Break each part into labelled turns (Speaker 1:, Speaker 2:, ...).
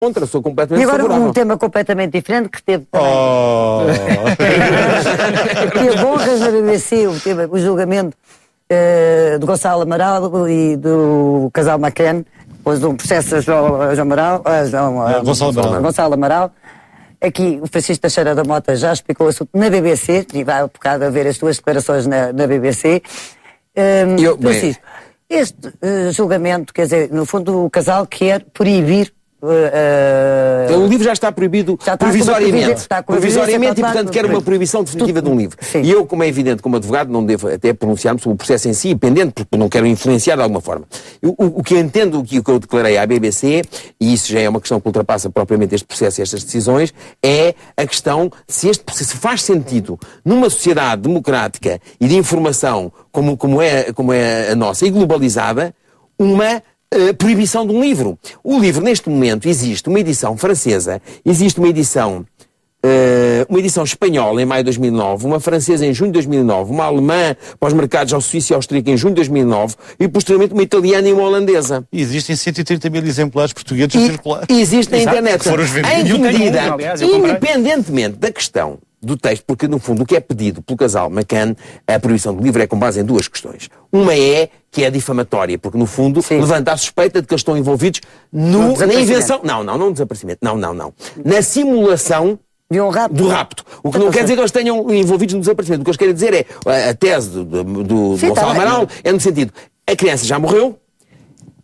Speaker 1: contra, sou completamente
Speaker 2: E agora
Speaker 1: favorável.
Speaker 2: um tema completamente diferente que teve também. Teve honras na BBC, o julgamento do Gonçalo Amaral e do casal McCann, depois de um processo a Gonçalo Amaral. Aqui o Francisco Teixeira da Mota já explicou o assunto na BBC, e vai há bocado a ver as tuas declarações na BBC. Francisco, este julgamento, quer dizer, no fundo o casal quer proibir.
Speaker 1: O livro já está proibido provisoriamente e, portanto, quer uma proibição definitiva de um livro.
Speaker 2: Sim.
Speaker 1: E eu, como é evidente, como advogado, não devo até pronunciar-me sobre o processo em si, pendente, porque não quero influenciar de alguma forma. O que eu entendo, o que eu declarei à BBC, e isso já é uma questão que ultrapassa propriamente este processo e estas decisões, é a questão se faz sentido, numa sociedade democrática e de informação como é a nossa, e globalizada, uma proibição de um livro. O livro, neste momento, existe uma edição francesa, existe uma edição espanhola em maio de 2009, uma francesa em junho de 2009, uma alemã para os mercados ao Suíça e Austríaca em junho de 2009 e, posteriormente, uma italiana e uma holandesa.
Speaker 3: E existem 130 mil exemplares portugueses a circular.
Speaker 1: Existe na internet.
Speaker 3: Em
Speaker 1: que medida, independentemente da questão do texto, porque no fundo o que é pedido pelo casal McCann, a proibição do livro é com base em duas questões. Uma é que é difamatória, porque no fundo levanta a suspeita de que eles estão envolvidos na invenção... Não no desaparecimento. Não. Na simulação do rapto. O que não quer dizer que eles tenham envolvidos no desaparecimento. O que eles querem dizer é, a tese do Gonçalo Amaral é no sentido, a criança já morreu,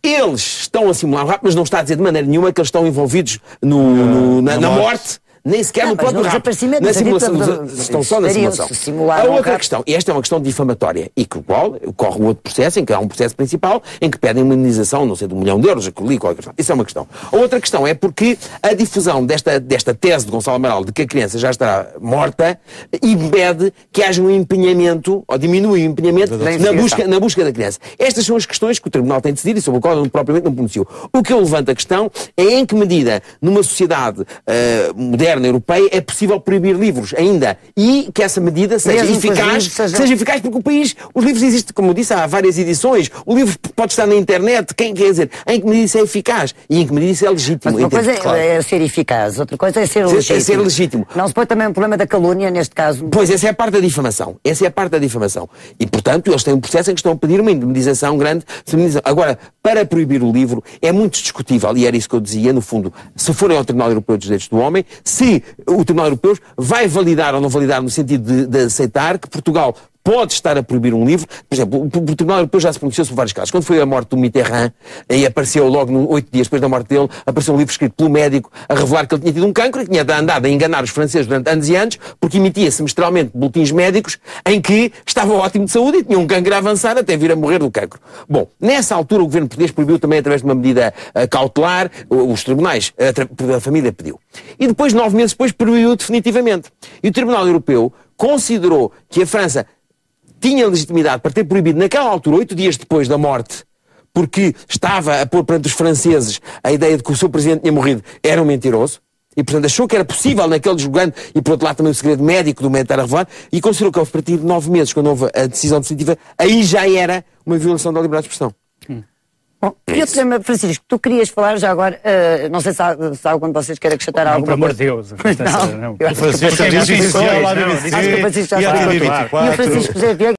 Speaker 1: eles estão a simular o rapto, mas não está a dizer de maneira nenhuma que eles estão envolvidos na morte. Nem sequer no próprio rapto. Na simulação, estão só na simulação. A outra questão, e esta é uma questão difamátória, e que ocorre um outro processo, em que há um processo principal, em que pedem uma indenização, não sei, de €1 milhão, isso é uma questão. A outra questão é porque a difusão desta tese de Gonçalo Amaral, de que a criança já está morta, impede que haja um empenhamento, ou diminui o empenhamento, na busca da criança. Estas são as questões que o Tribunal tem decidido e sobre as quais ele propriamente não pronunciou. O que eu levanto a questão é em que medida, numa sociedade moderna, europeia, é possível proibir livros ainda e que essa medida seja eficaz porque os livros existem, como eu disse, há várias edições, o livro pode estar na internet, quer dizer, em que medida isso é eficaz e em que medida isso é legítimo.
Speaker 2: Mas uma coisa é ser eficaz, outra coisa é ser legítimo. Não se põe também um problema da calúnia neste caso?
Speaker 1: Pois, essa é a parte da difamação. E, portanto, eles têm um processo em que estão a pedir uma indemnização grande. Agora, para proibir o livro, é muito discutível, e era isso que eu dizia, no fundo, se forem ao Tribunal Europeu dos Direitos do Homem, se o Tribunal Europeu vai validar ou não validar no sentido de aceitar que Portugal pode estar a proibir um livro. Por exemplo, o Tribunal Europeu já se pronunciou sobre vários casos. Quando foi a morte do Mitterrand, e apareceu logo 8 dias depois da morte dele, apareceu um livro escrito pelo médico a revelar que ele tinha tido um cancro e tinha andado a enganar os franceses durante anos e anos, porque emitia semestralmente boletins médicos em que estava ótimo de saúde e tinha um cancro a avançar até vir a morrer do cancro. Bom, nessa altura o governo português proibiu também através de uma medida cautelar, os tribunais, a família pediu. E depois, 9 meses depois, proibiu definitivamente. E o Tribunal Europeu considerou que a França tinha legitimidade para ter proibido naquela altura, 8 dias depois da morte, porque estava a pôr perante os franceses a ideia de que o seu presidente tinha morrido, era um mentiroso, e portanto achou que era possível naquele julgando, e por outro lado também o segredo médico do médico estar a revelar, e considerou que a partir de 9 meses, quando houve a decisão definitiva, aí já era uma violação da liberdade de expressão.
Speaker 2: Bom, e outro tema, Francisco, tu querias falar já agora, não sei se algum de vocês quer acrescentar algo.
Speaker 4: Pelo amor de Deus.
Speaker 3: O Francisco já disse
Speaker 2: Acho que o Francisco já explicou. E o Francisco José Viegas